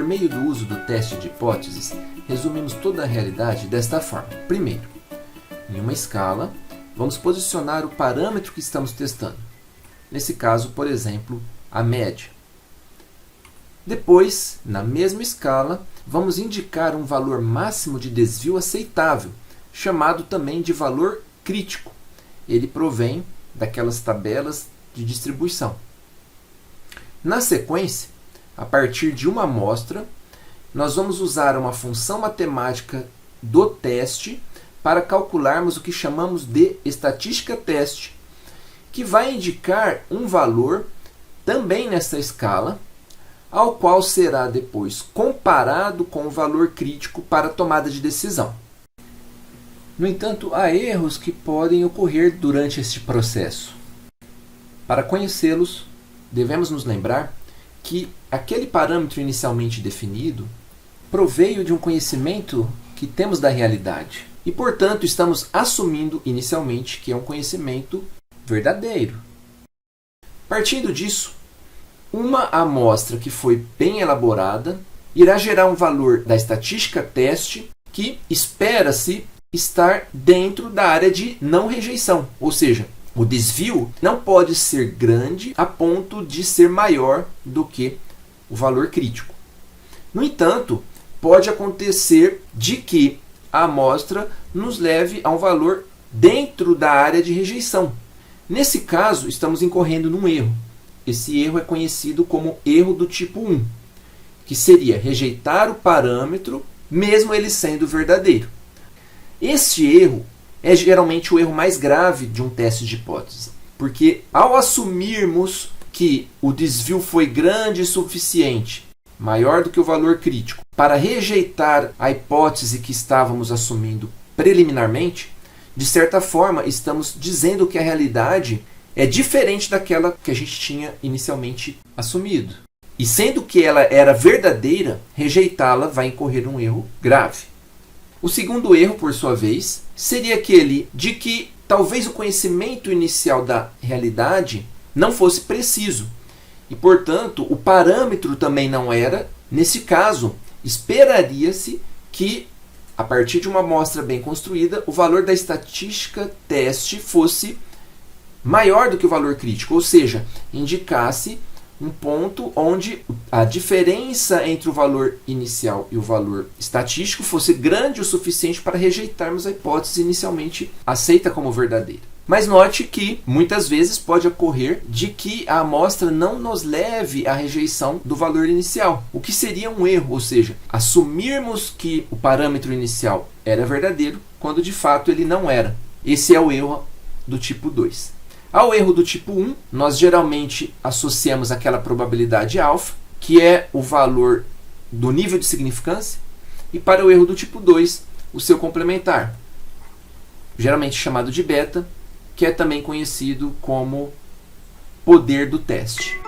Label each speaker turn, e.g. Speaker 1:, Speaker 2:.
Speaker 1: meio do uso do teste de hipóteses, resumimos toda a realidade desta forma. Primeiro, em uma escala, vamos posicionar o parâmetro que estamos testando. Nesse caso, por exemplo, a média. Depois, na mesma escala, vamos indicar um valor máximo de desvio aceitável, chamado também de valor crítico. Ele provém daquelas tabelas de distribuição. Na sequência, a partir de uma amostra, nós vamos usar uma função matemática do teste para calcularmos o que chamamos de estatística teste, que vai indicar um valor também nessa escala, ao qual será depois comparado com o valor crítico para a tomada de decisão. No entanto, há erros que podem ocorrer durante este processo. Para conhecê-los, devemos nos lembrar que aquele parâmetro inicialmente definido proveio de um conhecimento que temos da realidade. E, portanto, estamos assumindo inicialmente que é um conhecimento verdadeiro. Partindo disso, uma amostra que foi bem elaborada irá gerar um valor da estatística teste que espera-se estar dentro da área de não rejeição, ou seja, o desvio não pode ser grande a ponto de ser maior do que o valor crítico. No entanto, pode acontecer de que a amostra nos leve a um valor dentro da área de rejeição. Nesse caso, estamos incorrendo num erro. Esse erro é conhecido como erro do tipo 1, que seria rejeitar o parâmetro, mesmo ele sendo verdadeiro. Este erro é geralmente o erro mais grave de um teste de hipótese, porque ao assumirmos que o desvio foi grande o suficiente, maior do que o valor crítico, para rejeitar a hipótese que estávamos assumindo preliminarmente, de certa forma estamos dizendo que a realidade é diferente daquela que a gente tinha inicialmente assumido. E sendo que ela era verdadeira, rejeitá-la vai incorrer um erro grave. O segundo erro, por sua vez, seria aquele de que talvez o conhecimento inicial da realidade não fosse preciso. E, portanto, o parâmetro também não era. Nesse caso, esperaria-se que, a partir de uma amostra bem construída, o valor da estatística teste fosse maior do que o valor crítico, ou seja, indicasse um ponto onde a diferença entre o valor inicial e o valor estatístico fosse grande o suficiente para rejeitarmos a hipótese inicialmente aceita como verdadeira. Mas note que muitas vezes pode ocorrer de que a amostra não nos leve à rejeição do valor inicial, o que seria um erro, ou seja, assumirmos que o parâmetro inicial era verdadeiro quando de fato ele não era. Esse é o erro do tipo 2. Ao erro do tipo 1, nós geralmente associamos aquela probabilidade alfa, que é o valor do nível de significância, e para o erro do tipo 2, o seu complementar, geralmente chamado de beta, que é também conhecido como poder do teste.